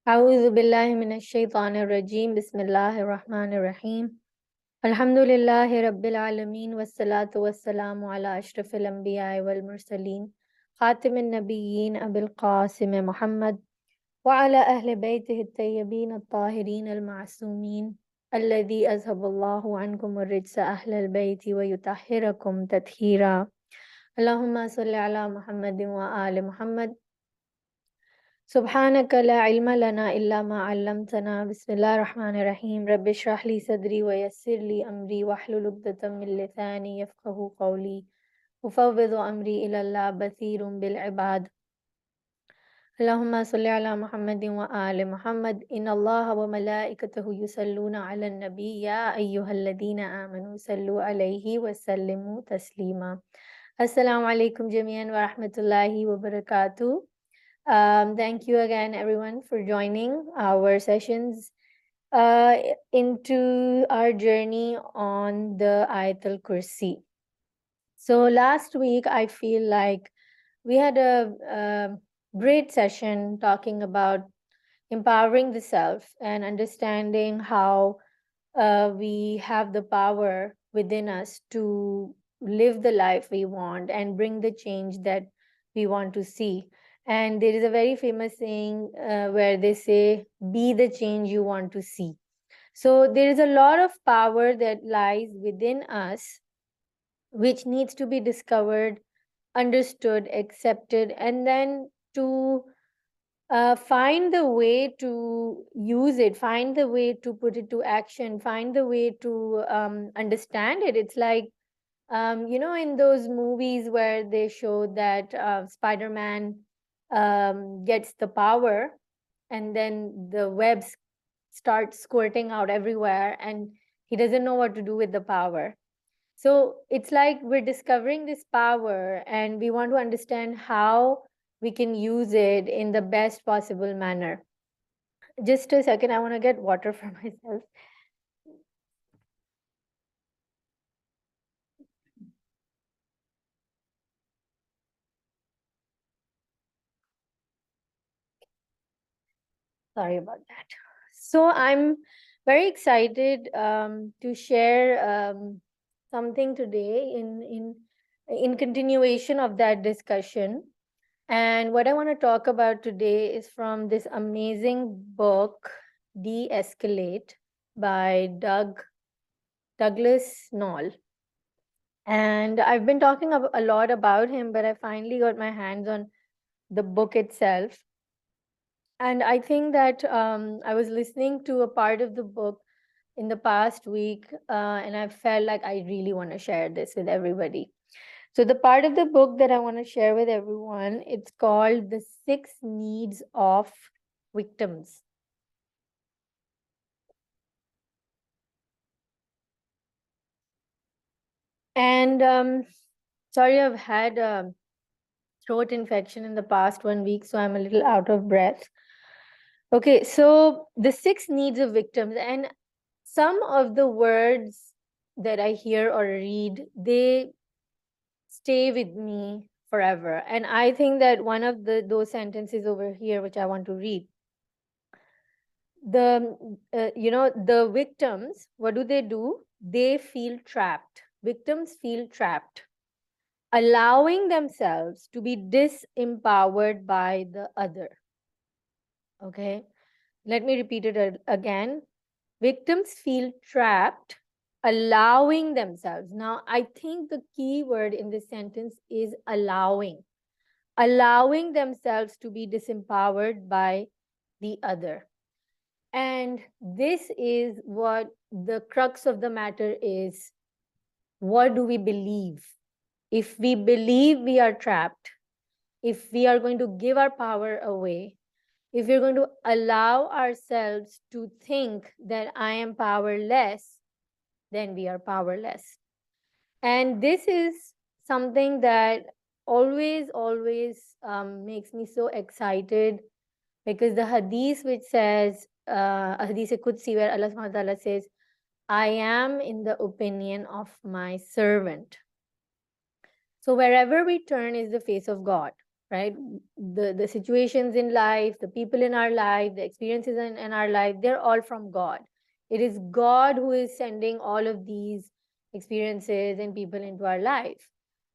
أعوذ بالله من الشيطان الرجيم بسم الله الرحمن الرحيم الحمد لله رب العالمين والصلاة والسلام على أشرف الأنبياء والمرسلين خاتم النبيين أبي القاسم محمد وعلى أهل بيته الطيبين الطاهرين المعصومين الذي أذهب الله عنكم الرجس أهل البيت ويطهركم تطهيرا اللهم صل على محمد وآل محمد سبحانك لا علم لنا إلا ما علمتنا بسم الله الرحمن الرحيم رب اشرح لي صدري ويسر لي أمري واحلل عقدة من لساني يفقه قولي أفوض أمري إلى الله بصير بالعباد اللهم صل على محمد وآل محمد إن الله وملائكته يصلون على النبي يا أيها الذين آمنوا صلوا عليه وسلموا تسليما السلام عليكم جميعا ورحمة الله وبركاته. Thank you again, everyone, for joining our sessions into our journey on the Ayatul Kursi. So last week, I feel like we had a great session talking about empowering the self and understanding how we have the power within us to live the life we want and bring the change that we want to see. And there is a very famous saying where they say, be the change you want to see. So there is a lot of power that lies within us, which needs to be discovered, understood, accepted, and then to find the way to use it, find the way to put it to action, find the way to understand it. It's like, in those movies where they show that Spider-Man gets the power and then the webs start squirting out everywhere and he doesn't know what to do with the power. So it's like we're discovering this power and we want to understand how we can use it in the best possible manner. Just a second, I want to get water for myself. Sorry about that. So I'm very excited to share something today in continuation of that discussion. And what I want to talk about today is from this amazing book, De-Escalate by Douglas Knoll. And I've been talking a lot about him, but I finally got my hands on the book itself. And I think that I was listening to a part of the book in the past week, and I felt like I really want to share this with everybody. So the part of the book that I want to share with everyone, it's called The 6 Needs of Victims. And sorry, I've had a throat infection in the past 1 week, so I'm a little out of breath. Okay, so the 6 needs of victims, and some of the words that I hear or read, they stay with me forever. And I think that one of those sentences over here, which I want to read, the victims, what do? They feel trapped. Victims feel trapped, allowing themselves to be disempowered by the other. Okay, let me repeat it again. Victims feel trapped, allowing themselves. Now, I think the key word in this sentence is allowing themselves to be disempowered by the other. And this is what the crux of the matter is. What do we believe? If we believe we are trapped, if we are going to give our power away, if we're going to allow ourselves to think that I am powerless, then we are powerless. And this is something that always makes me so excited, because the hadith which says, a hadith Qudsi where Allah subhanahu wa ta'ala says, I am in the opinion of my servant. So wherever we turn is the face of God, right? The situations in life, the people in our life, the experiences in our life, they're all from God. It is God who is sending all of these experiences and people into our life.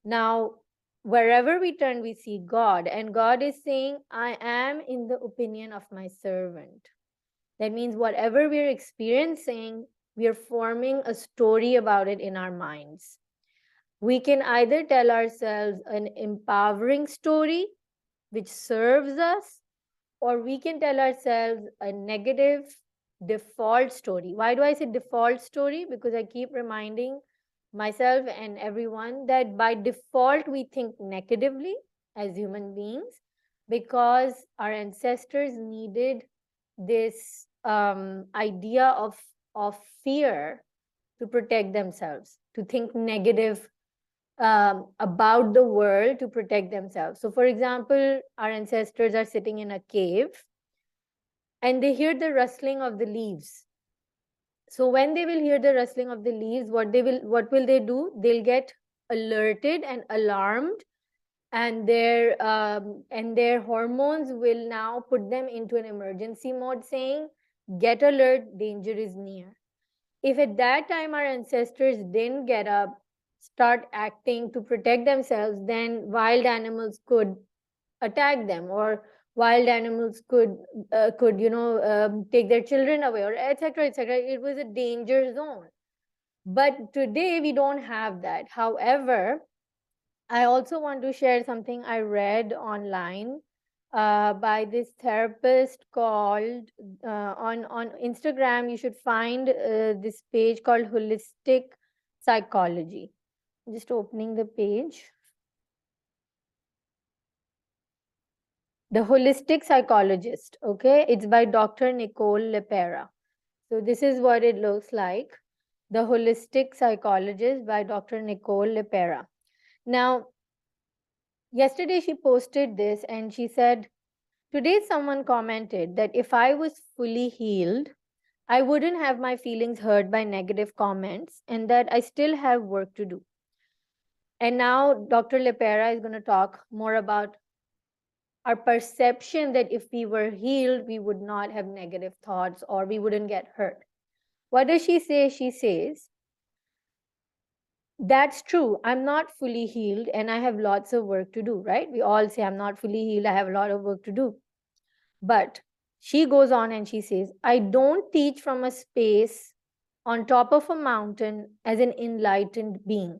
Now, wherever we turn, we see God, and God is saying, I am in the opinion of my servant. That means whatever we're experiencing, we are forming a story about it in our minds. We can either tell ourselves an empowering story which serves us, or we can tell ourselves a negative default story. Why do I say default story? Because I keep reminding myself and everyone that by default we think negatively as human beings, because our ancestors needed this idea of fear to protect themselves, to think negative about the world to protect themselves. So, for example, our ancestors are sitting in a cave and they hear the rustling of the leaves. So, when they will hear the rustling of the leaves, what will they do? They'll get alerted and alarmed, and their hormones will now put them into an emergency mode, saying, "Get alert! Danger is near." If at that time our ancestors didn't get up, start acting to protect themselves, then wild animals could attack them, or wild animals could take their children away, or etc etc. It was a danger zone. But today we don't have that. However, I also want to share something I read online by this therapist called on Instagram. You should find this page called Holistic Psychology. Just opening the page. The Holistic Psychologist. Okay, it's by Dr. Nicole Lepera. So this is what it looks like. The Holistic Psychologist by Dr. Nicole Lepera. Now, yesterday she posted this and she said, today someone commented that if I was fully healed, I wouldn't have my feelings hurt by negative comments, and that I still have work to do. And now Dr. Lepera is going to talk more about our perception that if we were healed, we would not have negative thoughts or we wouldn't get hurt. What does she say? She says, that's true. I'm not fully healed and I have lots of work to do, right? We all say, I'm not fully healed. I have a lot of work to do. But she goes on and she says, I don't teach from a space on top of a mountain as an enlightened being.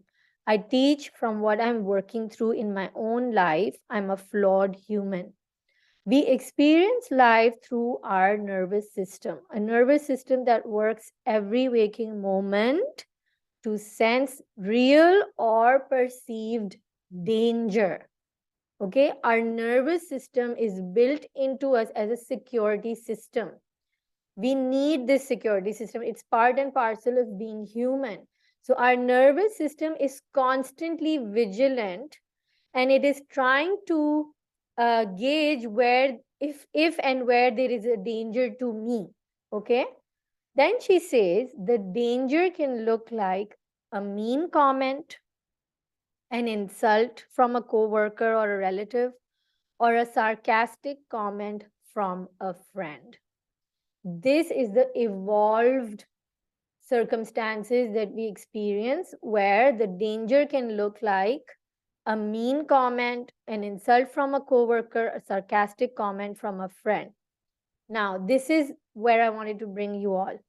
I teach from what I'm working through in my own life. I'm a flawed human. We experience life through our nervous system, a nervous system that works every waking moment to sense real or perceived danger. Okay, our nervous system is built into us as a security system. We need this security system. It's part and parcel of being human. So our nervous system is constantly vigilant, and it is trying to gauge where, if and where there is a danger to me. Okay. Then she says the danger can look like a mean comment, an insult from a coworker or a relative, or a sarcastic comment from a friend. This is the evolved circumstances that we experience where the danger can look like a mean comment, an insult from a coworker, a sarcastic comment from a friend. Now, this is where I wanted to bring you all.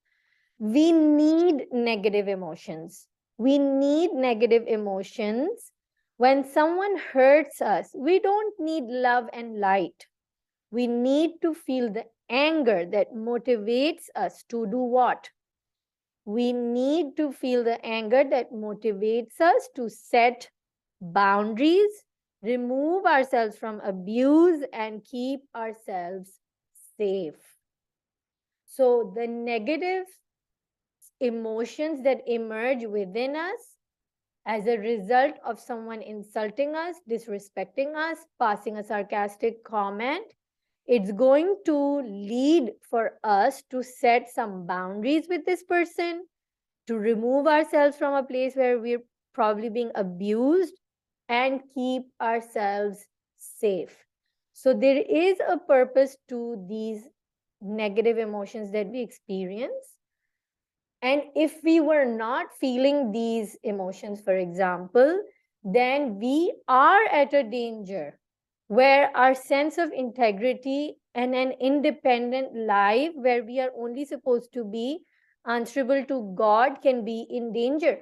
We need negative emotions. We need negative emotions. When someone hurts us, we don't need love and light. We need to feel the anger that motivates us to do what? We need to feel the anger that motivates us to set boundaries, remove ourselves from abuse, and keep ourselves safe. So the negative emotions that emerge within us as a result of someone insulting us, disrespecting us, passing a sarcastic comment, it's going to lead for us to set some boundaries with this person, to remove ourselves from a place where we're probably being abused, and keep ourselves safe. So there is a purpose to these negative emotions that we experience. And if we were not feeling these emotions, for example, then we are at a danger where our sense of integrity and an independent life where we are only supposed to be answerable to God can be in danger.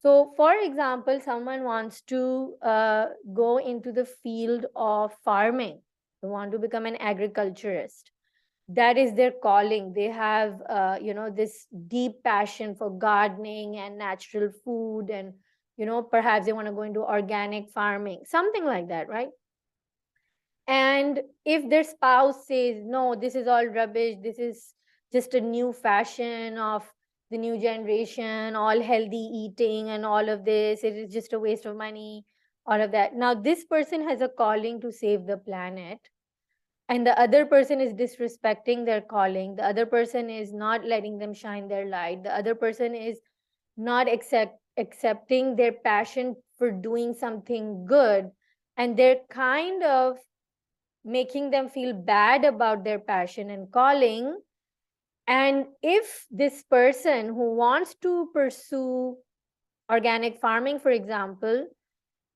So, for example, someone wants to go into the field of farming, they want to become an agriculturist. That is their calling. They have, this deep passion for gardening and natural food, and perhaps they want to go into organic farming, something like that, right? And if their spouse says, no, this is all rubbish, this is just a new fashion of the new generation, all healthy eating and all of this, it is just a waste of money, all of that. Now, this person has a calling to save the planet, and the other person is disrespecting their calling. The other person is not letting them shine their light. The other person is not accepting their passion for doing something good. And they're kind of making them feel bad about their passion and calling. And if this person who wants to pursue organic farming, for example,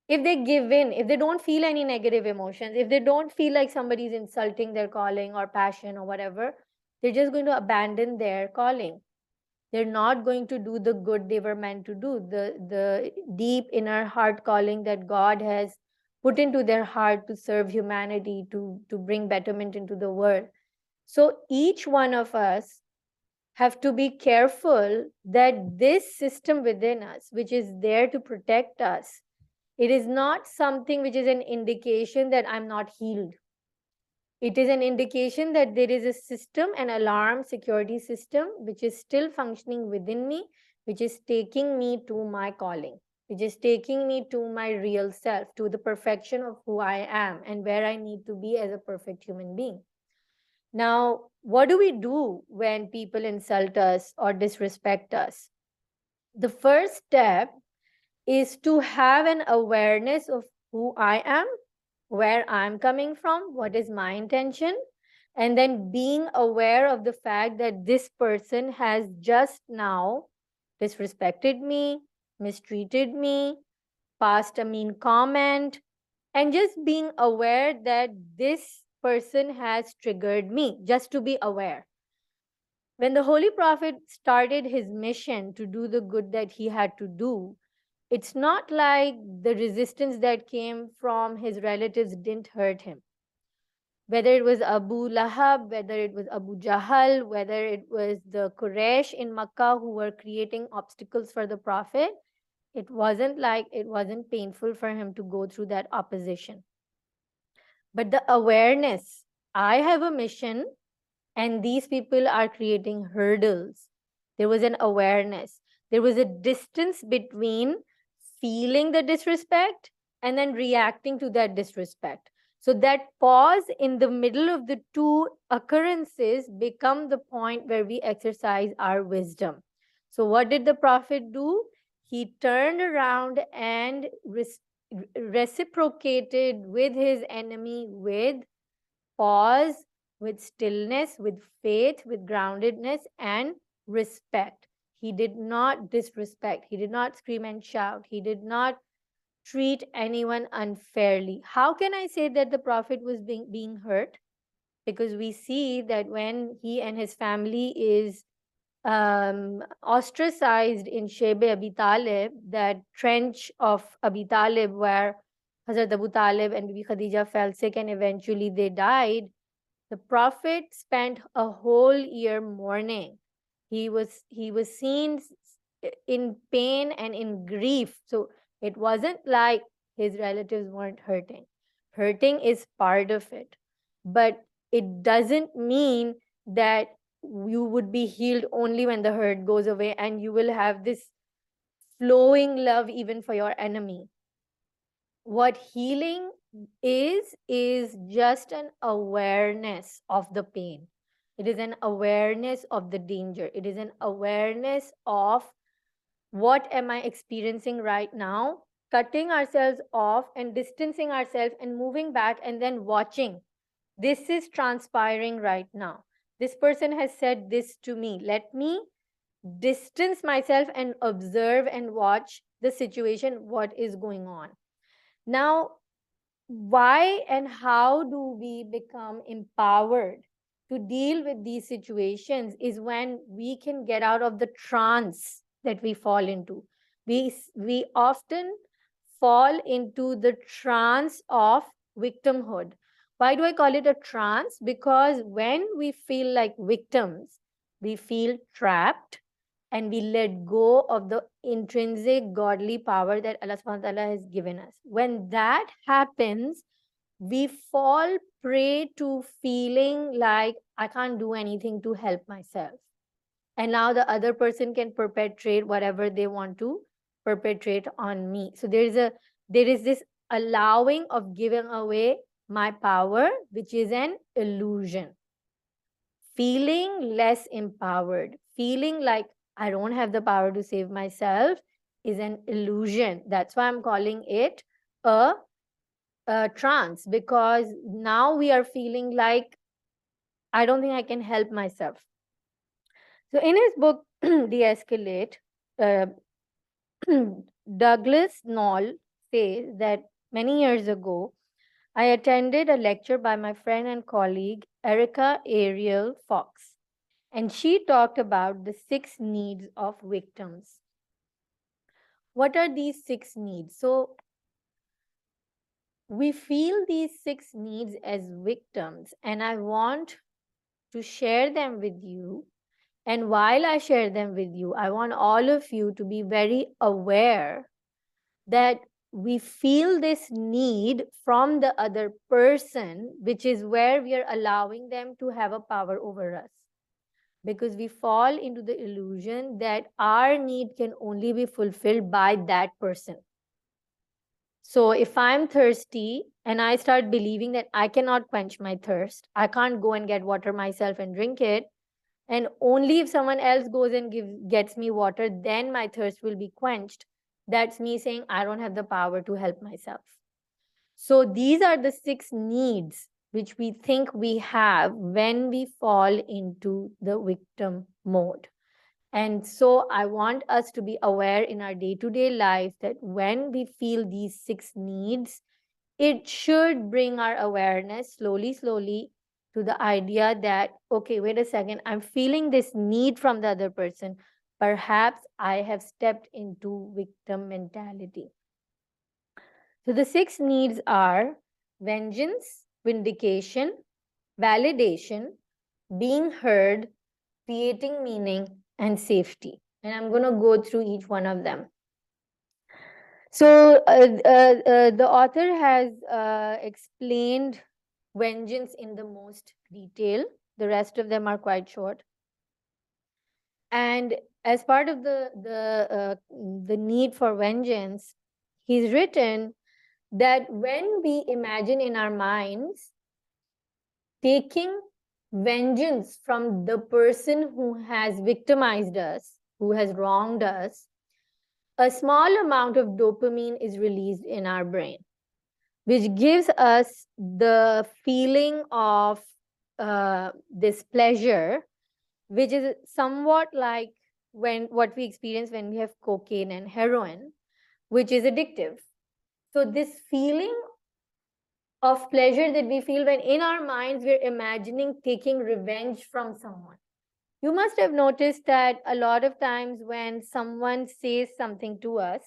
if they give in, if they don't feel any negative emotions, if they don't feel like somebody's insulting their calling or passion or whatever, they're just going to abandon their calling. They're not going to do the good they were meant to do, the deep inner heart calling that God has put into their heart to serve humanity, to bring betterment into the world. So each one of us have to be careful that this system within us, which is there to protect us, it is not something which is an indication that I'm not healed. It is an indication that there is a system, an alarm security system, which is still functioning within me, which is taking me to my calling, which is taking me to my real self, to the perfection of who I am and where I need to be as a perfect human being. Now, what do we do when people insult us or disrespect us? The first step is to have an awareness of who I am, where I'm coming from, what is my intention, and then being aware of the fact that this person has just now disrespected me, mistreated me, passed a mean comment, and just being aware that this person has triggered me, just to be aware. When the Holy Prophet started his mission to do the good that he had to do, it's not like the resistance that came from his relatives didn't hurt him. Whether it was Abu Lahab, whether it was Abu Jahal, whether it was the Quraysh in Makkah who were creating obstacles for the Prophet, it wasn't painful for him to go through that opposition. But the awareness, I have a mission and these people are creating hurdles. There was an awareness. There was a distance between feeling the disrespect and then reacting to that disrespect. So that pause in the middle of the two occurrences become the point where we exercise our wisdom. So what did the Prophet do? He turned around and reciprocated with his enemy with pause, with stillness, with faith, with groundedness, and respect. He did not disrespect. He did not scream and shout. He did not treat anyone unfairly. How can I say that the Prophet was being hurt? Because we see that when he and his family is ostracized in Shebe Abi Talib, that trench of Abi Talib where Hazrat Abu Talib and Bibi Khadija fell sick and eventually they died, the Prophet spent a whole year mourning. He was seen in pain and in grief. So it wasn't like his relatives weren't hurting. Hurting is part of it. But it doesn't mean that you would be healed only when the hurt goes away and you will have this flowing love even for your enemy. What healing is just an awareness of the pain. It is an awareness of the danger. It is an awareness of what am I experiencing right now cutting ourselves off and distancing ourselves and moving back and then watching. This is transpiring right now. This person has said this to me. Let me distance myself and observe and watch the situation, what is going on. Now, why and how do we become empowered to deal with these situations is when we can get out of the trance that we fall into. We often fall into the trance of victimhood. Why do I call it a trance? Because when we feel like victims, we feel trapped and we let go of the intrinsic godly power that Allah subhanahu wa ta'ala has given us. When that happens, we fall prey to feeling like I can't do anything to help myself. And now the other person can perpetrate whatever they want to perpetrate on me. So there is this allowing of giving away my power, which is an illusion. Feeling less empowered, feeling like I don't have the power to save myself is an illusion. That's why I'm calling it a trance, because now we are feeling like I don't think I can help myself. So in his book, De-Escalate, uh, Douglas Knoll says that many years ago, I attended a lecture by my friend and colleague, Erica Ariel Fox, and she talked about the 6 needs of victims. What are these 6 needs? So we feel these 6 needs as victims, and I want to share them with you. And while I share them with you, I want all of you to be very aware that we feel this need from the other person, which is where we are allowing them to have a power over us. Because we fall into the illusion that our need can only be fulfilled by that person. So if I'm thirsty and I start believing that I cannot quench my thirst, I can't go and get water myself and drink it, and only if someone else goes and gets me water, then my thirst will be quenched. That's me saying I don't have the power to help myself. So these are the 6 needs which we think we have when we fall into the victim mode. And so I want us to be aware in our day-to-day life that when we feel these 6 needs, it should bring our awareness slowly to the idea that, okay, wait a second, I'm feeling this need from the other person. Perhaps I have stepped into victim mentality. So the 6 needs are vengeance, vindication, validation, being heard, creating meaning, and safety. And I'm going to go through each one of them. So the author has explained vengeance in the most detail. The rest of them are quite short. And as part of the need for vengeance, he's written that when we imagine in our minds taking vengeance from the person who has victimized us, who has wronged us, a small amount of dopamine is released in our brain, which gives us the feeling of this pleasure, which is somewhat like what we experience when we have cocaine and heroin, which is addictive. So this feeling of pleasure that we feel when in our minds we're imagining taking revenge from someone. You must have noticed that a lot of times when someone says something to us,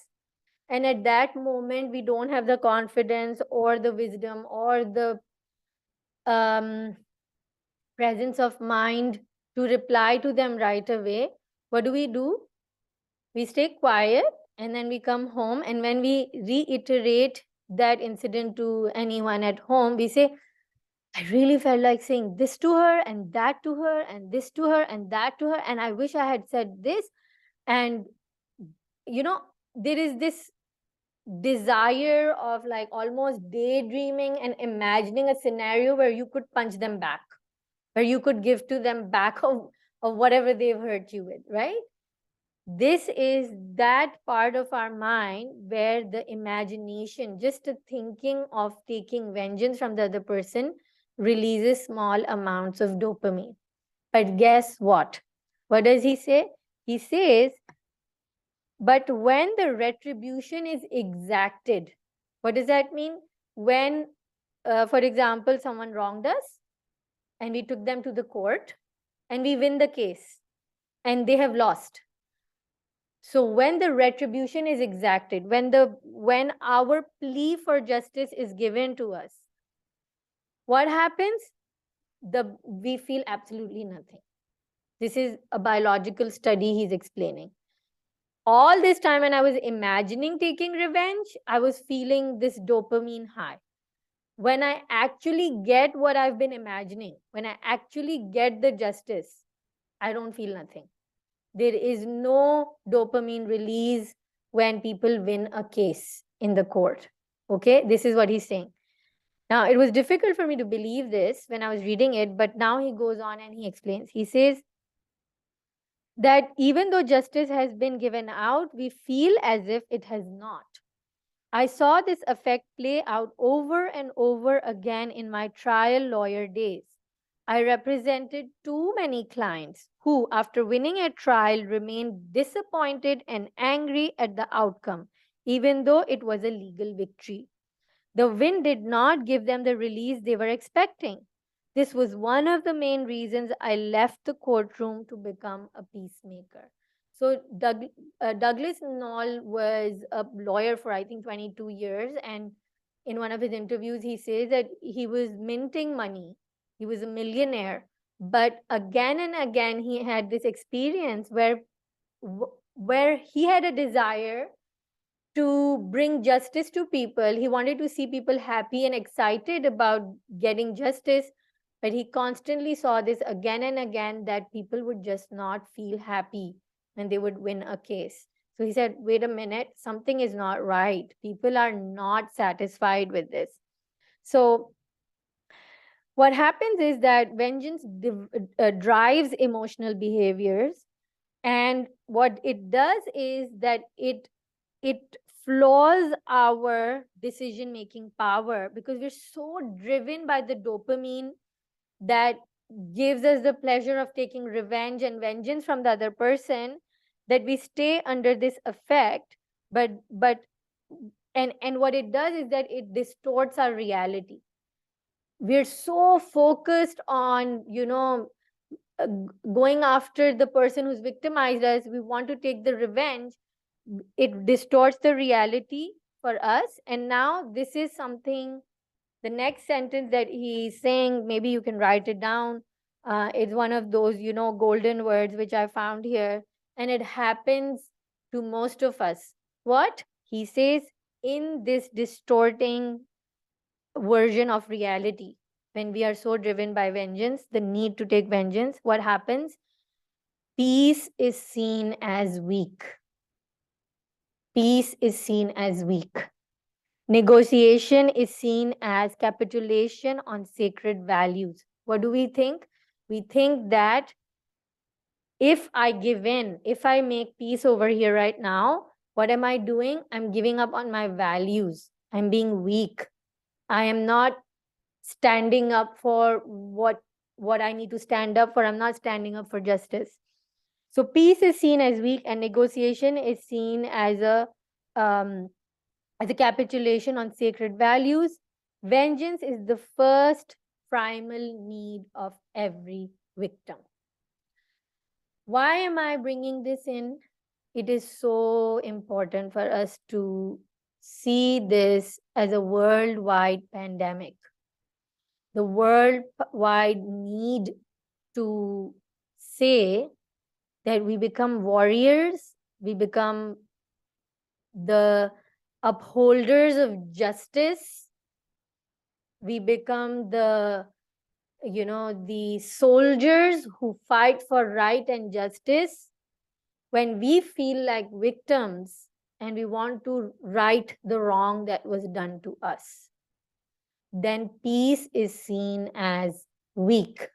and at that moment we don't have the confidence or the wisdom or the presence of mind to reply to them right away, what do? We stay quiet and then we come home, and when we reiterate that incident to anyone at home, we say, I really felt like saying this to her and that to her and this to her and that to her, and I wish I had said this. And you know, there is this desire of like almost daydreaming and imagining a scenario where you could punch them back, where you could give to them back of whatever they've hurt you with, right? This is that part of our mind where the imagination, just the thinking of taking vengeance from the other person, releases small amounts of dopamine. But guess what? What does he say? He says, but when the retribution is exacted, what does that mean? When, for example, someone wronged us and we took them to the court and we win the case and they have lost. So when the retribution is exacted, when our plea for justice is given to us, what happens? We feel absolutely nothing. This is a biological study he's explaining. All this time when I was imagining taking revenge, I was feeling this dopamine high. When I actually get what I've been imagining, when I actually get the justice, I don't feel nothing. There is no dopamine release when people win a case in the court. Okay, this is what he's saying. Now, it was difficult for me to believe this when I was reading it, but now he goes on and he explains. He says that even though justice has been given out, we feel as if it has not. I saw this effect play out over and over again in my trial lawyer days. I represented too many clients who, after winning a trial, remained disappointed and angry at the outcome, even though it was a legal victory. The win did not give them the release they were expecting. This was one of the main reasons I left the courtroom to become a peacemaker. So, Douglas Knoll was a lawyer for, I think, 22 years. And in one of his interviews, he says that he was minting money, he was a millionaire. But again and again, he had this experience where he had a desire to bring justice to people. He wanted to see people happy and excited about getting justice, but he constantly saw this again and again that people would just not feel happy when they would win a case. So he said, wait a minute, something is not right. People are not satisfied with this. So what happens is that vengeance drives emotional behaviors, and what it does is that it flaws our decision making power, because we're so driven by the dopamine that gives us the pleasure of taking revenge and vengeance from the other person, that we stay under this effect. But and what it does is that it distorts our reality. We're so focused on going after the person who's victimized us. We want to take the revenge. It distorts the reality for us. And now this is something, the next sentence that he's saying, maybe you can write it down. It's one of those golden words which I found here, and it happens to most of us. What he says: in this distorting version of reality, when we are so driven by vengeance, the need to take vengeance, what happens? Peace is seen as weak. Peace is seen as weak. Negotiation is seen as capitulation on sacred values. What do we think? We think that if I give in, if I make peace over here right now, what am I doing? I'm giving up on my values. I'm being weak. I am not standing up for what I need to stand up for. I'm not standing up for justice. So peace is seen as weak, and negotiation is seen as a capitulation on sacred values. Vengeance is the first primal need of every victim. Why am I bringing this in? It is so important for us to see this as a worldwide pandemic. The worldwide need to say that we become warriors, we become the upholders of justice, we become the soldiers who fight for right and justice. When we feel like victims and we want to right the wrong that was done to us, then peace is seen as weak.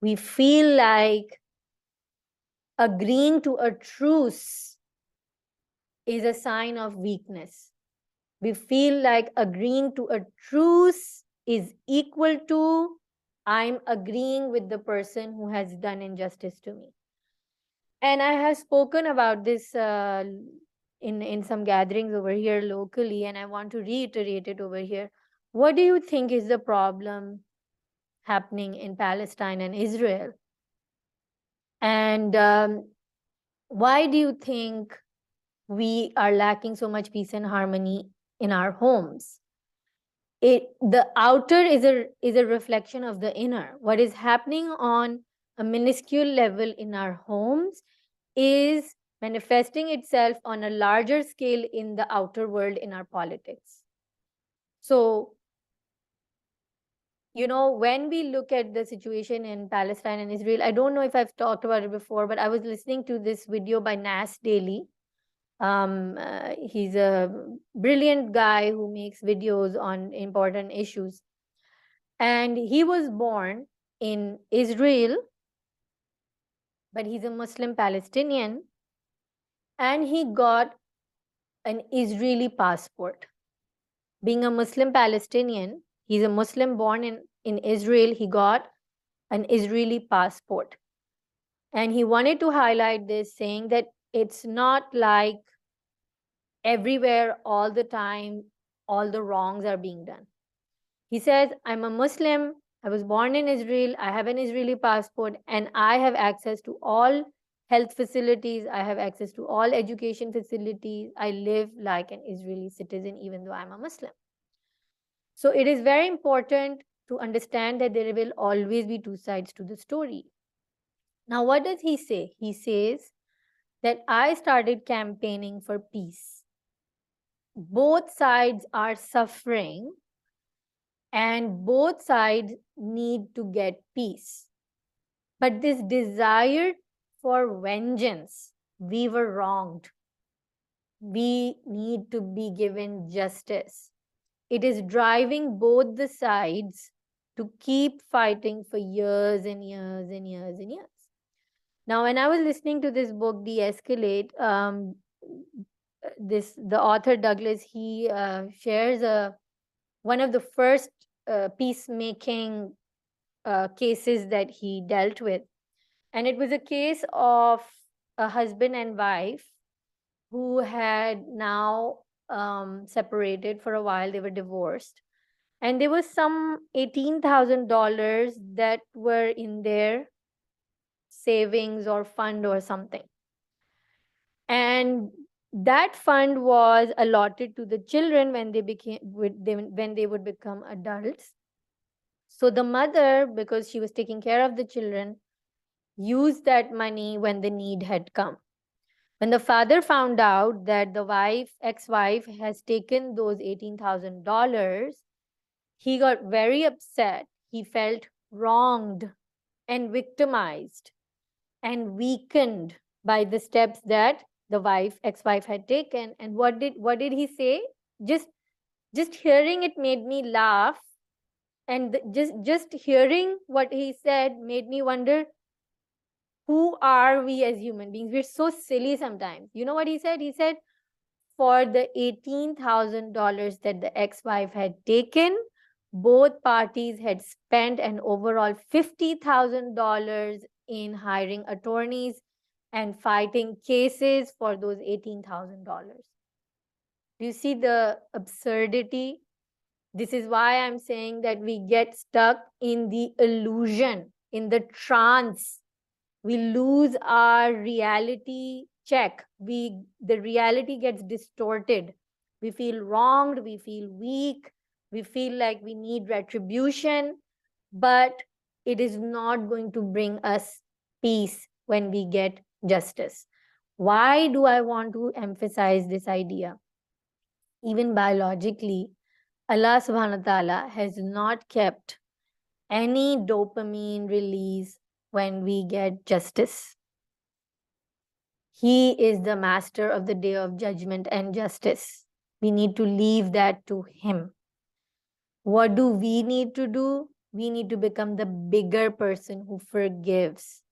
We feel like agreeing to a truce is a sign of weakness. We feel like agreeing to a truce is equal to I'm agreeing with the person who has done injustice to me. And I have spoken about this in some gatherings over here locally, and I want to reiterate it over here. What do you think is the problem happening in Palestine and Israel? And why do you think we are lacking so much peace and harmony in our homes? The outer is a reflection of the inner. What is happening on a minuscule level in our homes is manifesting itself on a larger scale in the outer world, in our politics. So, you know, when we look at the situation in Palestine and Israel, I don't know if I've talked about it before, but I was listening to this video by Nas Daily. He's a brilliant guy who makes videos on important issues. And he was born in Israel, but he's a Muslim Palestinian, and he got an Israeli passport. Being a Muslim Palestinian, he's a Muslim born in Israel, he got an Israeli passport. And he wanted to highlight this, saying that it's not like everywhere, all the time, all the wrongs are being done. He says, I'm a Muslim, I was born in Israel, I have an Israeli passport, and I have access to all health facilities, I have access to all education facilities. I live like an Israeli citizen, even though I'm a Muslim. So it is very important to understand that there will always be two sides to the story. Now, what does he say? He says that I started campaigning for peace. Both sides are suffering, and both sides need to get peace. But this desire for vengeance, we were wronged. We need to be given justice. It is driving both the sides to keep fighting for years and years and years and years. Now, when I was listening to this book, De-Escalate, the author Douglas, he shares one of the first peacemaking cases that he dealt with. And it was a case of a husband and wife who had now separated for a while. They were divorced. And there was some $18,000 that were in their savings or fund or something. And that fund was allotted to the children when they would become adults. So the mother, because she was taking care of the children, used that money when the need had come. When the father found out that the ex-wife has taken those $18,000, he got very upset. He felt wronged and victimized and weakened by the steps that the ex-wife had taken. And what did he say? Just hearing it made me laugh, and just hearing what he said made me wonder, who are we as human beings? We're so silly sometimes. You know what he said? He said, for the $18,000 that the ex-wife had taken, both parties had spent an overall $50,000 in hiring attorneys and fighting cases for those $18,000. Do you see the absurdity? This is why I'm saying that we get stuck in the illusion, in the trance. We lose our reality check. The reality gets distorted. We feel wronged, we feel weak, we feel like we need retribution, but it is not going to bring us peace when we get justice. Why do I want to emphasize this idea? Even biologically, Allah subhanahu wa ta'ala has not kept any dopamine release when we get justice. He is the master of the day of judgment and justice. We need to leave that to him. What do we need to do? We need to become the bigger person who forgives.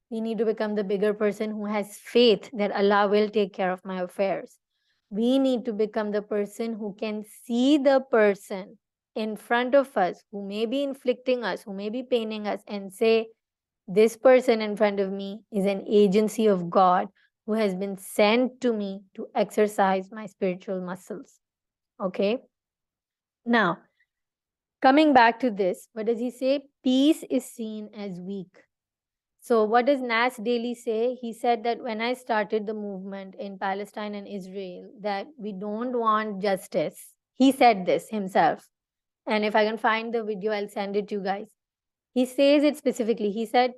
We need to become the bigger person who has faith that Allah will take care of my affairs. We need to become the person who can see the person in front of us who may be inflicting us, who may be paining us, and say, this person in front of me is an agency of God who has been sent to me to exercise my spiritual muscles. Okay? Now, coming back to this, what does he say? Peace is seen as weak. So, what does Nas Daily say? He said that when I started the movement in Palestine and Israel, that we don't want justice. He said this himself. And if I can find the video, I'll send it to you guys. He says it specifically. He said,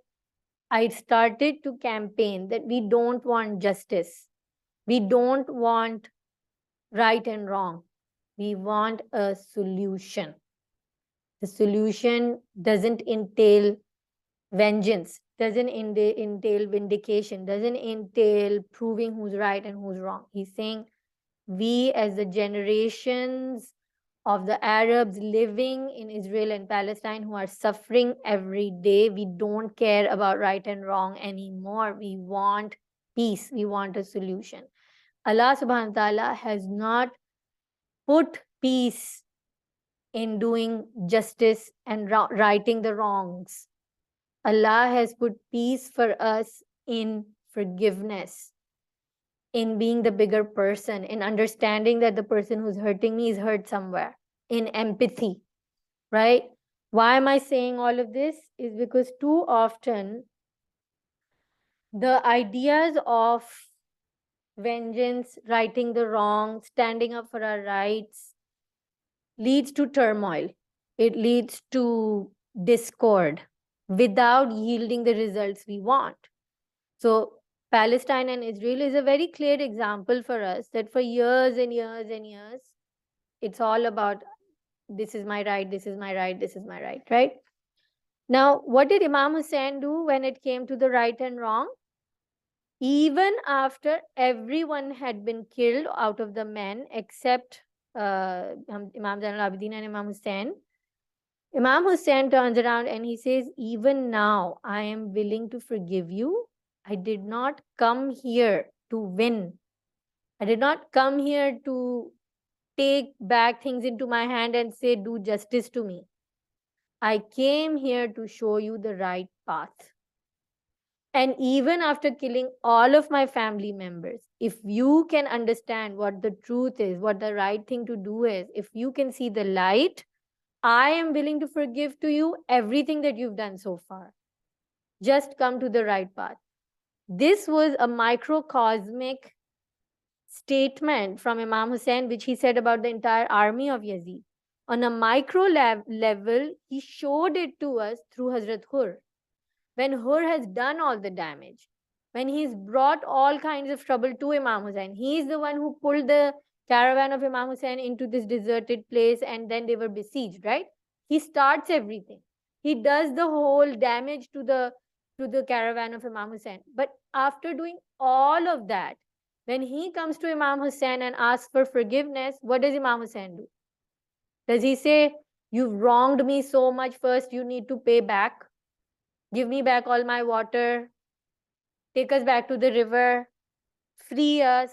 I started to campaign that we don't want justice. We don't want right and wrong. We want a solution. The solution doesn't entail vengeance, doesn't entail vindication, doesn't entail proving who's right and who's wrong. He's saying we, as the generations of the Arabs living in Israel and Palestine who are suffering every day, we don't care about right and wrong anymore. We want peace. We want a solution. Allah subhanahu wa ta'ala has not put peace in doing justice and righting the wrongs. Allah has put peace for us in forgiveness, in being the bigger person, in understanding that the person who's hurting me is hurt somewhere, in empathy, right? Why am I saying all of this? Is because too often the ideas of vengeance, righting the wrong, standing up for our rights leads to turmoil. It leads to discord without yielding the results we want. So Palestine and Israel is a very clear example for us that for years and years and years, it's all about this is my right, this is my right, this is my right, right? Now, what did Imam Hussein do when it came to the right and wrong? Even after everyone had been killed out of the men except Imam Zain al-Abidin and Imam Hussein turns around and he says, even now, I am willing to forgive you. I did not come here to win. I did not come here to take back things into my hand and say, do justice to me. I came here to show you the right path. And even after killing all of my family members, if you can understand what the truth is, what the right thing to do is, if you can see the light, I am willing to forgive to you everything that you've done so far. Just come to the right path. This was a microcosmic statement from Imam Hussein, which he said about the entire army of Yazid. On a micro level, he showed it to us through Hazrat Hur. When Hur has done all the damage, when he's brought all kinds of trouble to Imam Hussein, he's the one who pulled the caravan of Imam Hussein into this deserted place and then they were besieged, right? He starts everything. He does the whole damage to the caravan of Imam Hussein. But after doing all of that, when he comes to Imam Hussein and asks for forgiveness, what does Imam Hussein do? Does he say, you've wronged me so much, first you need to pay back? Give me back all my water, take us back to the river, free us.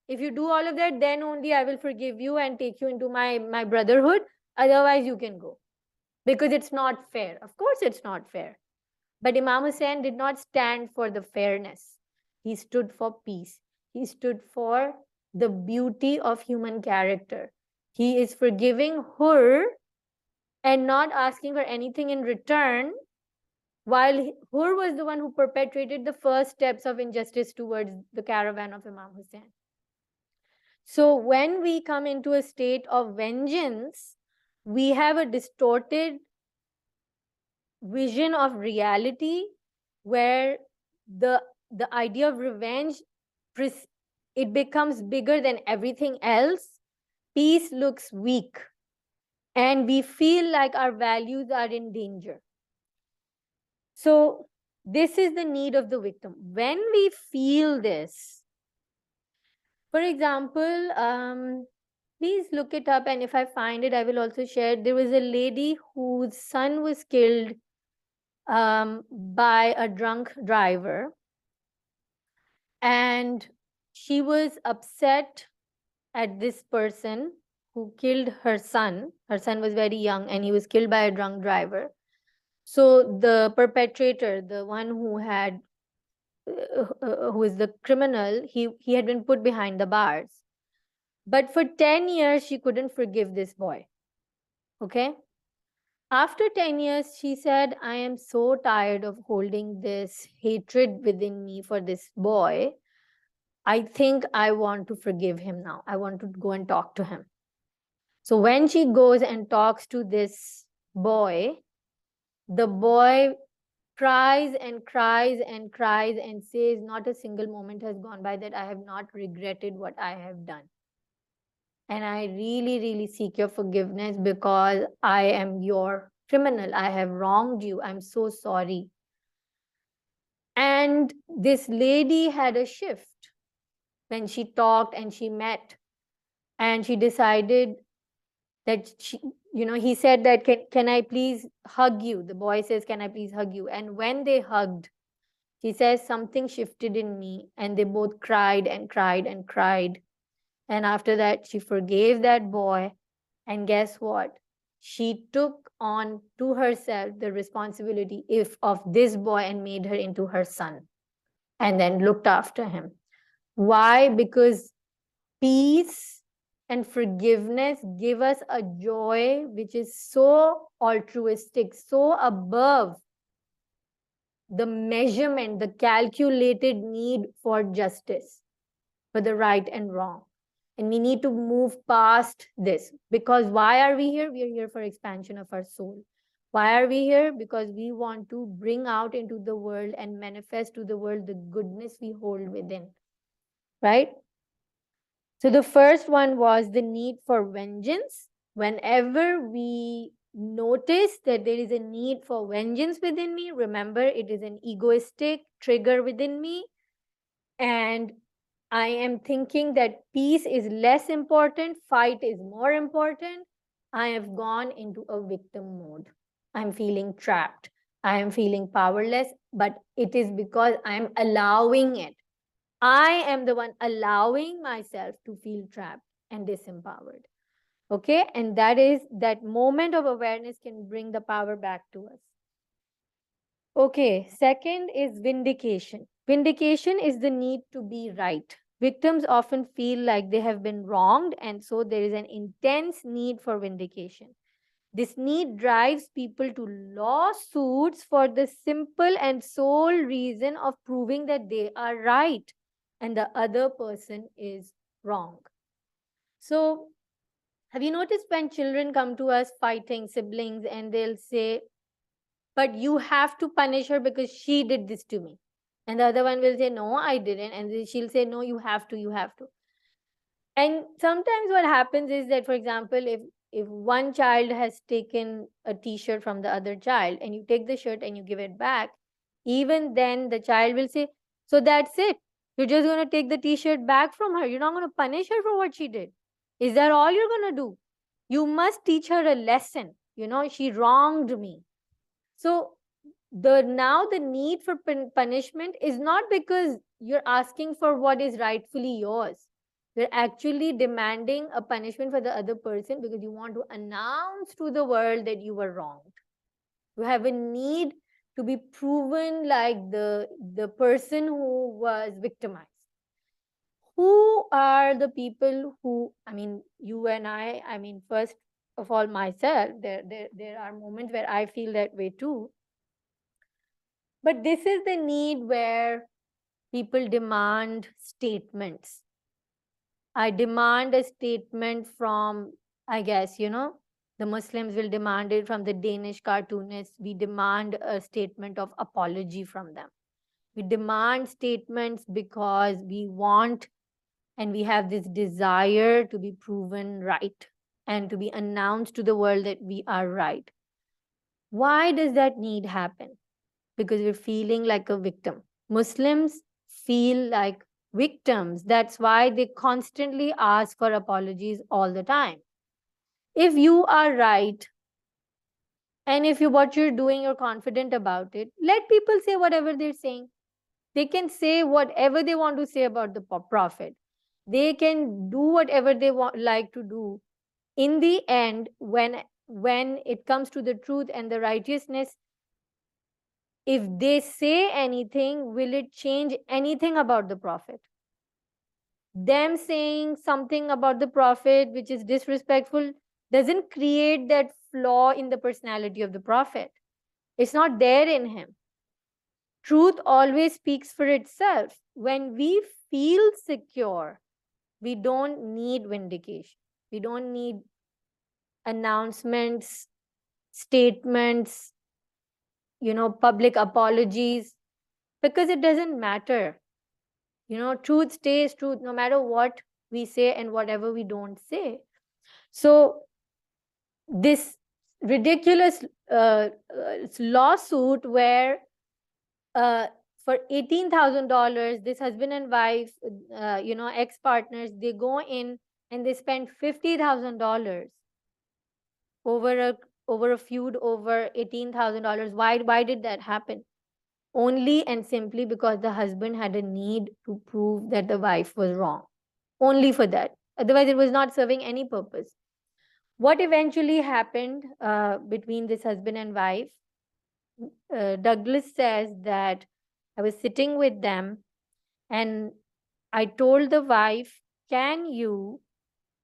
If you do all of that, then only I will forgive you and take you into my brotherhood. Otherwise, you can go. Because it's not fair. Of course, it's not fair. But Imam Hussein did not stand for the fairness. He stood for peace. He stood for the beauty of human character. He is forgiving her and not asking for anything in return, while Hur was the one who perpetrated the first steps of injustice towards the caravan of Imam Hussein. So when we come into a state of vengeance, we have a distorted vision of reality where the idea of revenge, it becomes bigger than everything else. Peace looks weak and we feel like our values are in danger. So this is the need of the victim. When we feel this, for example, please look it up, and if I find it, I will also share. There was a lady whose son was killed by a drunk driver, and she was upset at this person who killed her son. Her son was very young and he was killed by a drunk driver. So the perpetrator, the one who had who is the criminal, he had been put behind the bars. But for 10 years she couldn't forgive this boy. Okay? After 10 years, she said, I am so tired of holding this hatred within me for this boy. I think I want to forgive him now. I want to go and talk to him. So when she goes and talks to this boy, the boy cries and cries and cries and says, not a single moment has gone by that I have not regretted what I have done. And I really, really seek your forgiveness because I am your criminal. I have wronged you. I'm so sorry. And this lady had a shift when she talked and she met, and she decided that he said that, can I please hug you? The boy says, can I please hug you? And when they hugged, she says, something shifted in me, and they both cried and cried and cried. And after that, she forgave that boy. And guess what? She took on to herself the responsibility of this boy and made her into her son, and then looked after him. Why? Because peace and forgiveness give us a joy which is so altruistic, so above the measurement, the calculated need for justice, for the right and wrong. And we need to move past this, because why are we here? We are here for expansion of our soul. Why are we here? Because we want to bring out into the world and manifest to the world the goodness we hold within, right? So the first one was the need for vengeance. Whenever we notice that there is a need for vengeance within me, remember it is an egoistic trigger within me, and I am thinking that peace is less important, fight is more important, I have gone into a victim mode. I'm feeling trapped. I am feeling powerless, but it is because I'm allowing it. I am the one allowing myself to feel trapped and disempowered. Okay? And that moment of awareness can bring the power back to us. Okay, second is vindication. Vindication is the need to be right. Victims often feel like they have been wronged, and so there is an intense need for vindication. This need drives people to lawsuits for the simple and sole reason of proving that they are right and the other person is wrong. So, have you noticed when children come to us fighting, siblings, and they'll say, but you have to punish her because she did this to me. And the other one will say, no, I didn't. And she'll say, no, you have to, you have to. And sometimes what happens is that, for example, if one child has taken a t-shirt from the other child and you take the shirt and you give it back, even then the child will say, so that's it. You're just going to take the t-shirt back from her. You're not going to punish her for what she did. Is that all you're going to do? You must teach her a lesson. She wronged me. So now the need for punishment is not because you're asking for what is rightfully yours. You're actually demanding a punishment for the other person because you want to announce to the world that you were wronged. You have a need to be proven like the person who was victimized. Who are the people who, you and I first of all, myself, there are moments where I feel that way too. But this is the need where people demand statements. I demand a statement from, I guess, the Muslims will demand it from the Danish cartoonists. We demand a statement of apology from them. We demand statements because we want and we have this desire to be proven right and to be announced to the world that we are right. Why does that need happen? Because we're feeling like a victim. Muslims feel like victims. That's why they constantly ask for apologies all the time. If you are right And if what you're doing, you're confident about it, let people say whatever they're saying. They can say whatever they want to say about the prophet. They can do whatever they like to do. In the end, when it comes to the truth and the righteousness, if they say anything, will it change anything about the prophet? Them saying something about the prophet which is disrespectful doesn't create that flaw in the personality of the prophet. It's not there in him. Truth always speaks for itself. When we feel secure, we don't need vindication. We don't need announcements, statements, public apologies, because it doesn't matter. Truth stays truth no matter what we say and whatever we don't say. So, this ridiculous lawsuit where for $18,000, this husband and wife, ex-partners, they go in and they spend $50,000 over a feud over $18,000. Why did that happen? Only and simply because the husband had a need to prove that the wife was wrong. Only for that. Otherwise, it was not serving any purpose. What eventually happened between this husband and wife? Douglas says that I was sitting with them and I told the wife, can you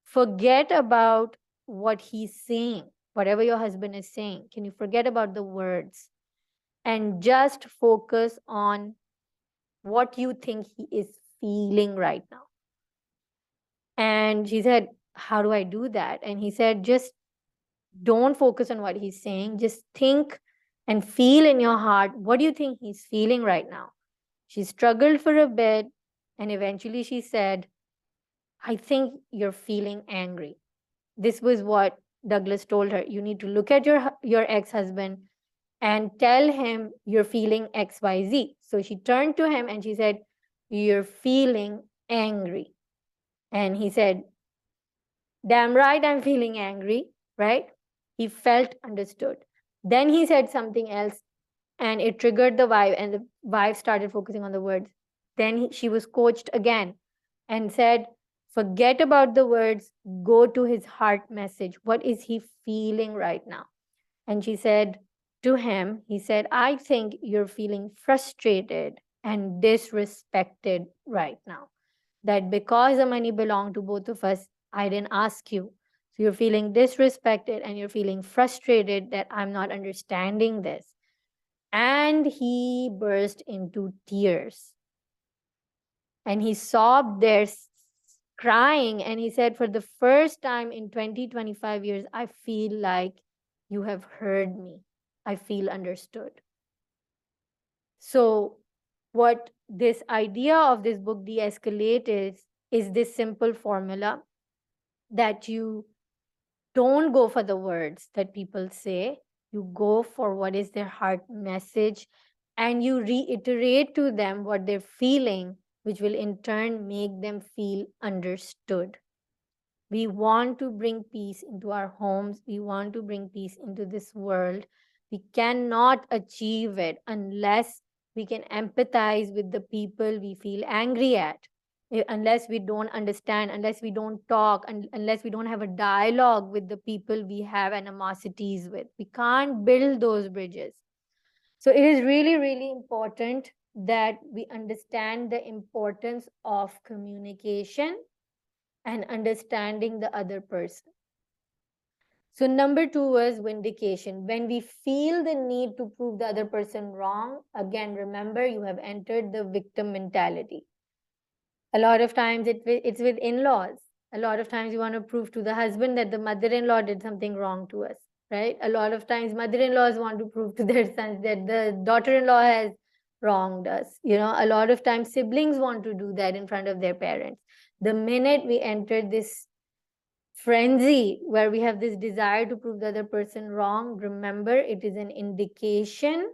forget about what he's saying, whatever your husband is saying? Can you forget about the words and just focus on what you think he is feeling right now? And she said, how do I do that? And he said, just don't focus on what he's saying. Just think and feel in your heart, what do you think he's feeling right now? She struggled for a bit and eventually she said, I think you're feeling angry. This was what Douglas told her. You need to look at your ex-husband and tell him you're feeling XYZ. So she turned to him and she said, you're feeling angry. And he said, damn right, I'm feeling angry, right? He felt understood. Then he said something else and it triggered the wife, and the wife started focusing on the words. Then she was coached again and said, forget about the words, go to his heart message. What is he feeling right now? And she said to him, he said, I think you're feeling frustrated and disrespected right now. That because the money belonged to both of us, I didn't ask you. So you're feeling disrespected and you're feeling frustrated that I'm not understanding this. And he burst into tears. And he sobbed there, crying. And he said, for the first time in 25 years, I feel like you have heard me. I feel understood. So, what this idea of this book, De-Escalate, is this simple formula that you don't go for the words that people say, you go for what is their heart message, and you reiterate to them what they're feeling, which will in turn make them feel understood. We want to bring peace into our homes. We want to bring peace into this world. We cannot achieve it unless we can empathize with the people we feel angry at. Unless we don't understand, unless we don't talk, unless we don't have a dialogue with the people we have animosities with. We can't build those bridges. So it is really, really important that we understand the importance of communication and understanding the other person. So number 2 was vindication. When we feel the need to prove the other person wrong, again, remember you have entered the victim mentality. A lot of times it's with in-laws. A lot of times you want to prove to the husband that the mother-in-law did something wrong to us, right? A lot of times mother-in-laws want to prove to their sons that the daughter-in-law has wronged us. A lot of times siblings want to do that in front of their parents. The minute we enter this frenzy where we have this desire to prove the other person wrong, remember it is an indication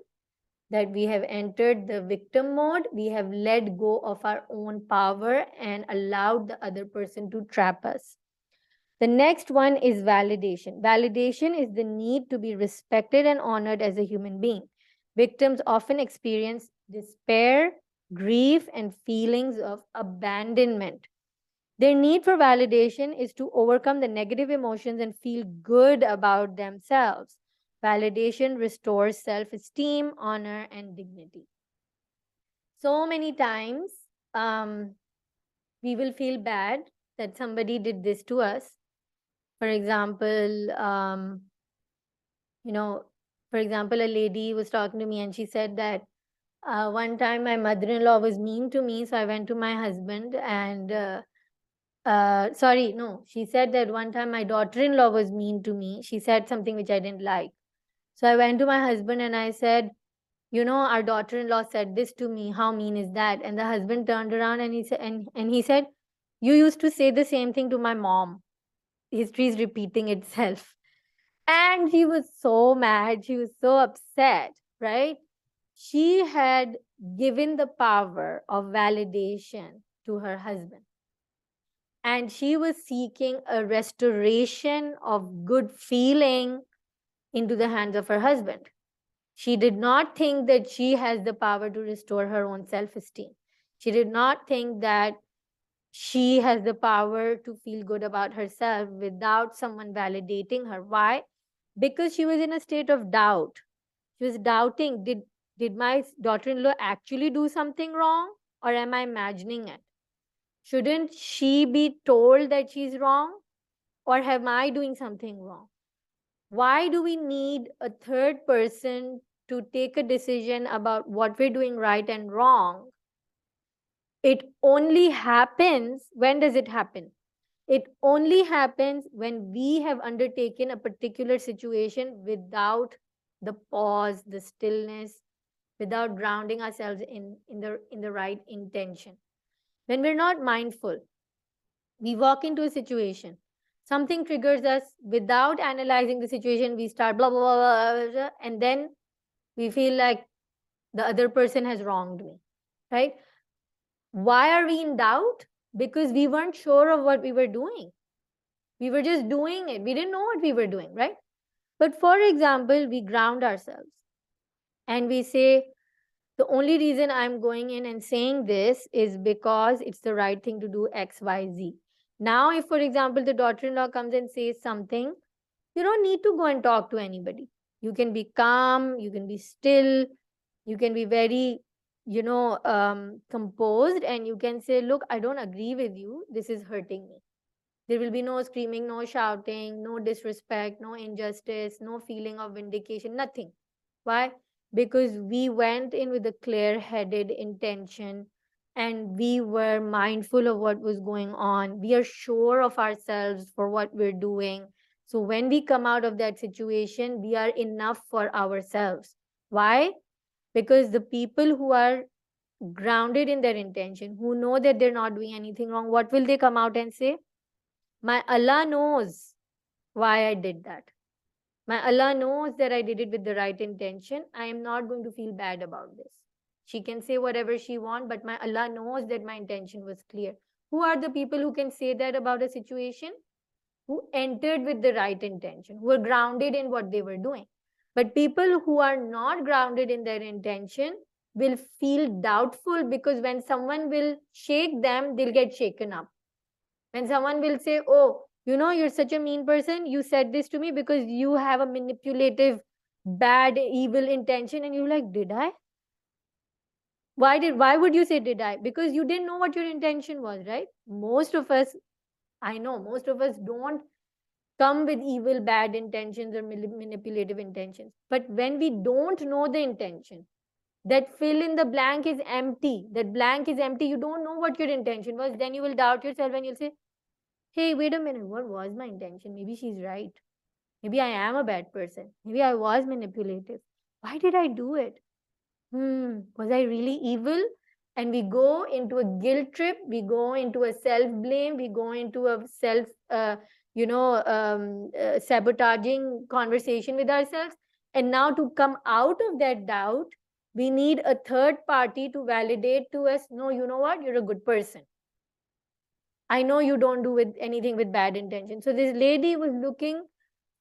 that we have entered the victim mode. We have let go of our own power and allowed the other person to trap us. The next one is validation. Validation is the need to be respected and honored as a human being. Victims often experience despair, grief, and feelings of abandonment. Their need for validation is to overcome the negative emotions and feel good about themselves. Validation restores self esteem, honor, and dignity. So many times, we will feel bad that somebody did this to us. For example, you know, for example, a lady was talking to me and she said that one time my mother-in-law was mean to me, so I went to my husband and sorry, no, she said that one time my daughter-in-law was mean to me. She said something which I didn't like. So I went to my husband and I said, you know, our daughter-in-law said this to me. How mean is that? And the husband turned around and he said, and he said, you used to say the same thing to my mom. History is repeating itself. And she was so mad. She was so upset, right? She had given the power of validation to her husband. And she was seeking a restoration of good feeling into the hands of her husband. She did not think that she has the power to restore her own self esteem. She did not think that she has the power to feel good about herself without someone validating her. Why? Because she was in a state of doubt. She was doubting, did my daughter-in-law actually do something wrong, or am I imagining it? Shouldn't she be told that she's wrong, or am I doing something wrong? Why do we need a third person to take a decision about what we're doing right and wrong? It only happens, when does it happen? It only happens when we have undertaken a particular situation without the pause, the stillness, without grounding ourselves in the right intention. When we're not mindful, we walk into a situation, something triggers us. Without analyzing the situation, we start blah blah blah, blah, blah, and then we feel like the other person has wronged me, right? Why are we in doubt? Because we weren't sure of what we were doing. We were just doing it. We didn't know what we were doing, right? But for example, we ground ourselves and we say, the only reason I'm going in and saying this is because it's the right thing to do X, Y, Z. Now, if, for example, the daughter in law comes and says something, you don't need to go and talk to anybody. You can be calm, you can be still, you can be very, composed, and you can say, look, I don't agree with you. This is hurting me. There will be no screaming, no shouting, no disrespect, no injustice, no feeling of vindication, nothing. Why? Because we went in with a clear headed intention and we were mindful of what was going on. We are sure of ourselves for what we're doing. So when we come out of that situation, we are enough for ourselves. Why? Because the people who are grounded in their intention, who know that they're not doing anything wrong, what will they come out and say? My Allah knows why I did that. My Allah knows that I did it with the right intention. I am not going to feel bad about this. She can say whatever she wants, but my Allah knows that my intention was clear. Who are the people who can say that about a situation? Who entered with the right intention, who were grounded in what they were doing. But people who are not grounded in their intention will feel doubtful because when someone will shake them, they'll get shaken up. When someone will say, oh, you're such a mean person, you said this to me because you have a manipulative, bad, evil intention, and you're like, did I? Why would you say did I? Because you didn't know what your intention was, right? Most of us, I know, most of us don't come with evil, bad intentions or manipulative intentions. But when we don't know the intention, that fill in the blank is empty. That blank is empty. You don't know what your intention was. Then you will doubt yourself and you'll say, hey, wait a minute, what was my intention? Maybe she's right. Maybe I am a bad person. Maybe I was manipulative. Why did I do it? Was I really evil? And we go into a guilt trip, we go into a self blame, we go into a self, sabotaging conversation with ourselves. And now to come out of that doubt, we need a third party to validate to us, no, you know what, you're a good person. I know you don't do with anything with bad intention. So this lady was looking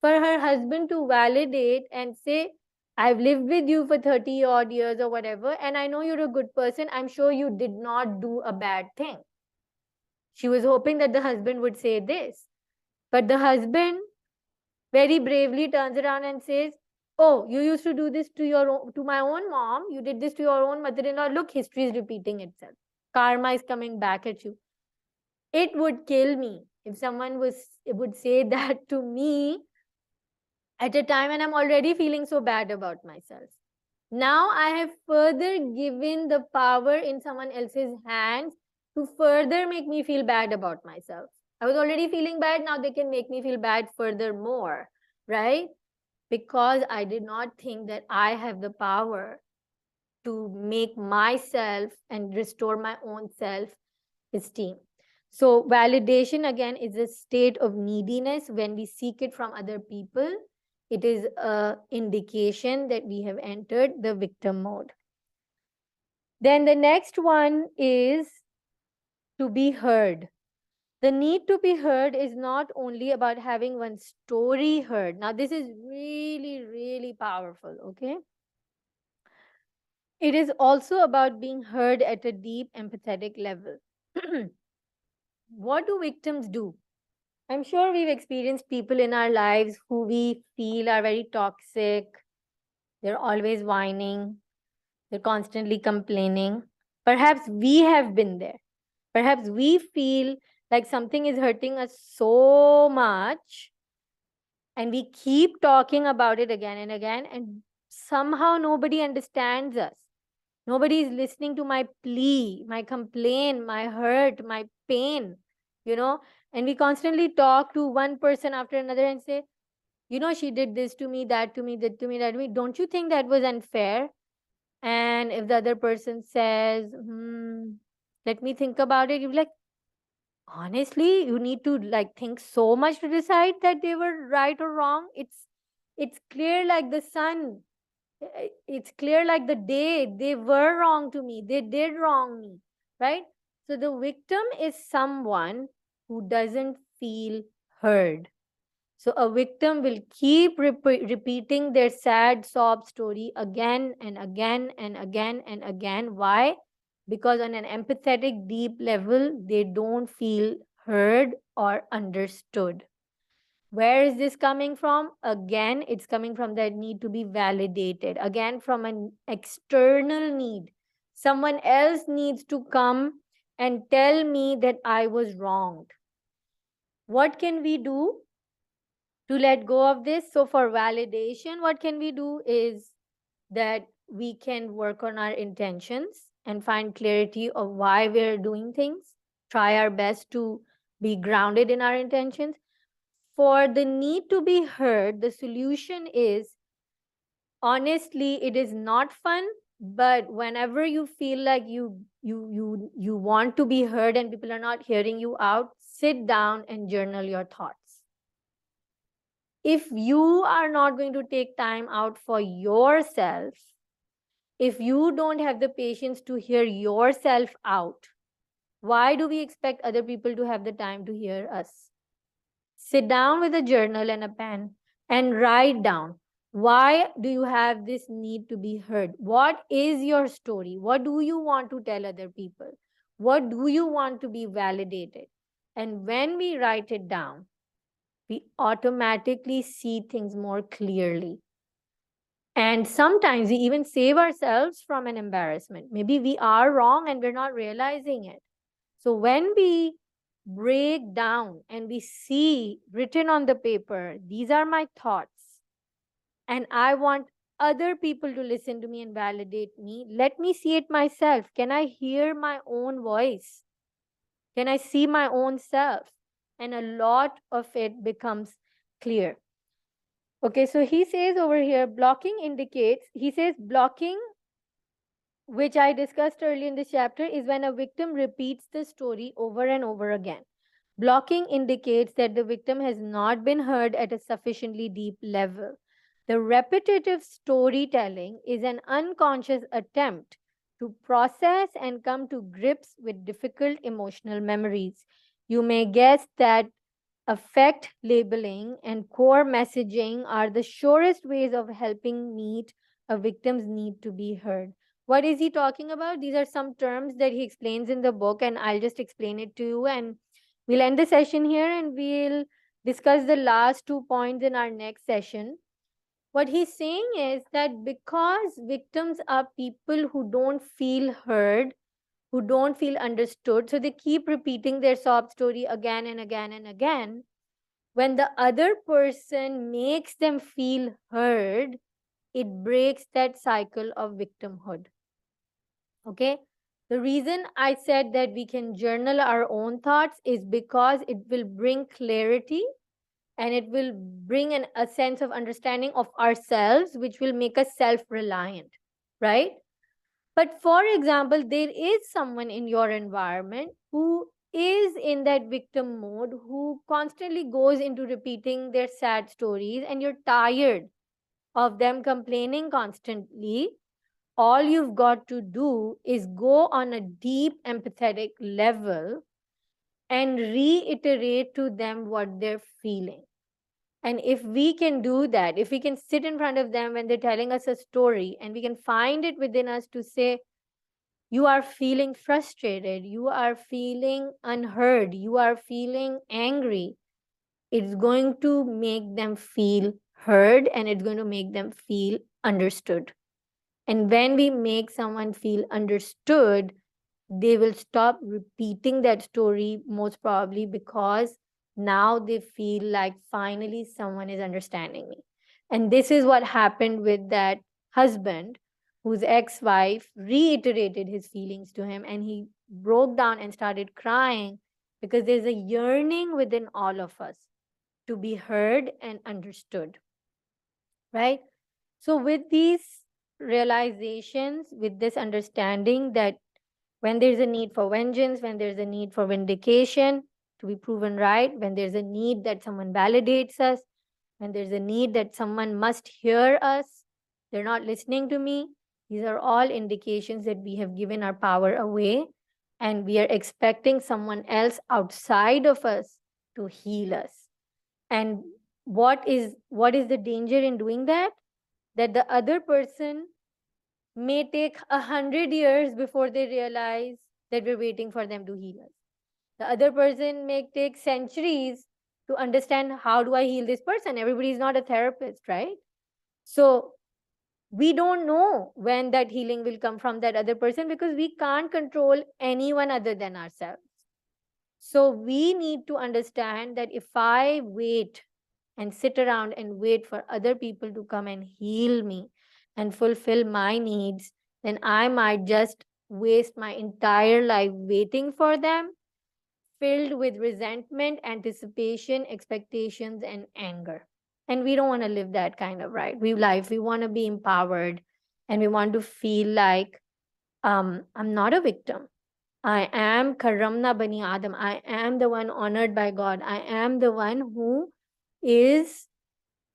for her husband to validate and say, I've lived with you for 30 odd years or whatever, and I know you're a good person. I'm sure you did not do a bad thing. She was hoping that the husband would say this. But the husband very bravely turns around and says, oh, you used to do this to my own mom. You did this to your own mother-in-law. Look, history is repeating itself. Karma is coming back at you. It would kill me if someone would say that to me at a time when I'm already feeling so bad about myself. Now I have further given the power in someone else's hands to further make me feel bad about myself. I was already feeling bad, now they can make me feel bad furthermore, right? Because I did not think that I have the power to make myself and restore my own self esteem. So, validation again is a state of neediness. When we seek it from other people, it is an indication that we have entered the victim mode. Then the next one is to be heard. The need to be heard is not only about having one's story heard. Now, this is really, really powerful, okay? It is also about being heard at a deep empathetic level. What do victims do? I'm sure we've experienced people in our lives who we feel are very toxic. They're always whining. They're constantly complaining. Perhaps we have been there. Perhaps we feel like something is hurting us so much and we keep talking about it again and again, and somehow nobody understands us. Nobody is listening to my plea, my complaint, my hurt, my pain, you know. And we constantly talk to one person after another and say, she did this to me, that to me, that to me, that to me. Don't you think that was unfair? And if the other person says, let me think about it, you're like, honestly, you need to like think so much to decide that they were right or wrong. It's clear like the sun. It's clear like the day they were wrong to me. They did wrong me, right? So the victim is someone who doesn't feel heard. So a victim will keep repeating their sad sob story again and again and again and again. Why? Because on an empathetic, deep level, they don't feel heard or understood. Where is this coming from? Again, it's coming from that need to be validated. Again, from an external need. Someone else needs to come and tell me that I was wronged. What can we do to let go of this? So for validation, what can we do is that we can work on our intentions and find clarity of why we're doing things, try our best to be grounded in our intentions. For the need to be heard, the solution is, honestly, it is not fun, but whenever you feel like you want to be heard and people are not hearing you out, sit down and journal your thoughts. If you are not going to take time out for yourself, if you don't have the patience to hear yourself out, why do we expect other people to have the time to hear us? Sit down with a journal and a pen and write down, why do you have this need to be heard? What is your story? What do you want to tell other people? What do you want to be validated? And when we write it down, we automatically see things more clearly. And sometimes we even save ourselves from an embarrassment. Maybe we are wrong and we're not realizing it. So when we break down and we see written on the paper, these are my thoughts, and I want other people to listen to me and validate me, let me see it myself. Can I hear my own voice? Can I see my own self? And a lot of it becomes clear. Okay, so he says over here, blocking indicates, he says blocking, which I discussed earlier in this chapter, is when a victim repeats the story over and over again. Blocking indicates that the victim has not been heard at a sufficiently deep level. The repetitive storytelling is an unconscious attempt to process and come to grips with difficult emotional memories. You may guess that affect labeling and core messaging are the surest ways of helping meet a victim's need to be heard. What is he talking about? These are some terms that he explains in the book, and I'll just explain it to you. And we'll end the session here and we'll discuss the last 2 points in our next session. What he's saying is that because victims are people who don't feel heard, who don't feel understood, so they keep repeating their sob story again and again and again. When the other person makes them feel heard, it breaks that cycle of victimhood. Okay? The reason I said that we can journal our own thoughts is because it will bring clarity and it will bring a sense of understanding of ourselves, which will make us self reliant, right? But for example, there is someone in your environment who is in that victim mode, who constantly goes into repeating their sad stories, and you're tired of them complaining constantly. All you've got to do is go on a deep empathetic level and reiterate to them what they're feeling. And if we can do that, if we can sit in front of them when they're telling us a story and we can find it within us to say, you are feeling frustrated, you are feeling unheard, you are feeling angry, it's going to make them feel heard and it's going to make them feel understood. And when we make someone feel understood, they will stop repeating that story, most probably because now they feel like finally someone is understanding me. And this is what happened with that husband whose ex-wife reiterated his feelings to him, and he broke down and started crying because there's a yearning within all of us to be heard and understood, right? So with these realizations, with this understanding that when there's a need for vengeance, when there's a need for vindication to be proven right, when there's a need that someone validates us, when there's a need that someone must hear us, they're not listening to me, these are all indications that we have given our power away and we are expecting someone else outside of us to heal us. And what is the danger in doing that? That the other person may take 100 years before they realize that we're waiting for them to heal us. The other person may take centuries to understand, how do I heal this person? Everybody is not a therapist, right? So we don't know when that healing will come from that other person because we can't control anyone other than ourselves. So we need to understand that if I wait and sit around and wait for other people to come and heal me and fulfill my needs, then I might just waste my entire life waiting for them, filled with resentment, anticipation, expectations, and anger. And we don't want to live that kind of life. We want to be empowered and we want to feel like I'm not a victim. I am Karamna Bani Adam. I am the one honored by God. I am the one who is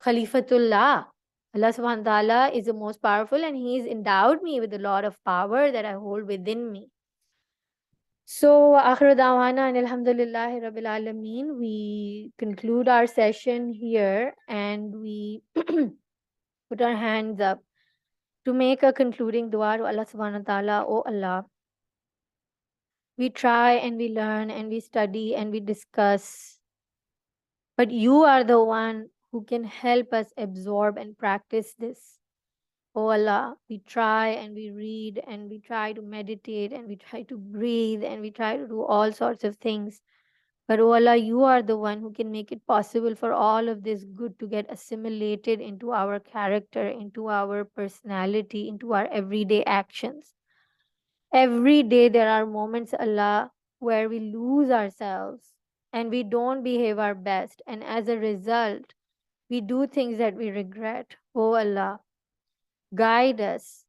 Khalifatullah. Allah subhanahu wa ta'ala is the most powerful and He's endowed me with a lot of power that I hold within me. So, akhiru dawana and alhamdulillahi rabbil alameen. We conclude our session here and we put our hands up to make a concluding dua to Allah subhanahu wa ta'ala. Oh Allah, we try and we learn and we study and we discuss, but you are the one who can help us absorb and practice this. Oh Allah, we try and we read and we try to meditate and we try to breathe and we try to do all sorts of things. But oh Allah, you are the one who can make it possible for all of this good to get assimilated into our character, into our personality, into our everyday actions. Every day there are moments, Allah, where we lose ourselves and we don't behave our best. And as a result, we do things that we regret. Oh Allah, guide us.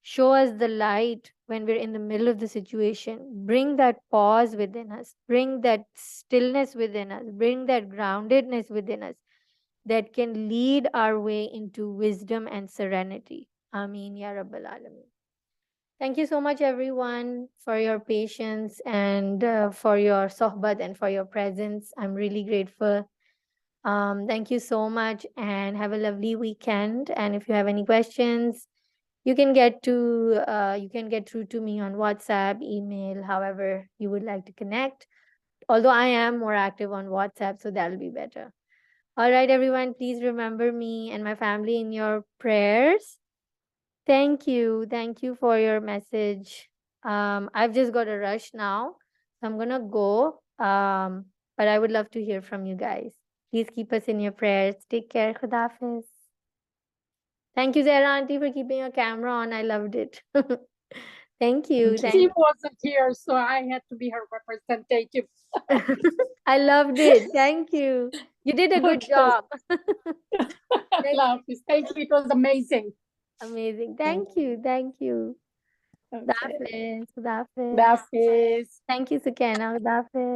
Show us the light when we're in the middle of the situation. Bring that pause within us. Bring that stillness within us. Bring that groundedness within us that can lead our way into wisdom and serenity. Ameen Ya Rabbal Alameen. Thank you so much, everyone, for your patience and for your sohbat and for your presence. I'm really grateful. Thank you so much and have a lovely weekend. And if you have any questions, you can get through to me on WhatsApp, email, however you would like to connect. Although I am more active on WhatsApp, so that'll be better. All right, everyone, please remember me and my family in your prayers. Thank you. Thank you for your message. I've just got a rush now, so I'm gonna go. But I would love to hear from you guys. Please keep us in your prayers. Take care. Khudafiz. Thank you, Zara Auntie, for keeping your camera on. I loved it. Thank you. Thank She wasn't here, so I had to be her representative. I loved it. Thank you. You did a good Okay. job. Love this. Thank you. It was amazing. Amazing. Thank you. Thank you. Okay. Khudafiz. Khudafiz. That is. Thank you, Sukena. Khudafiz.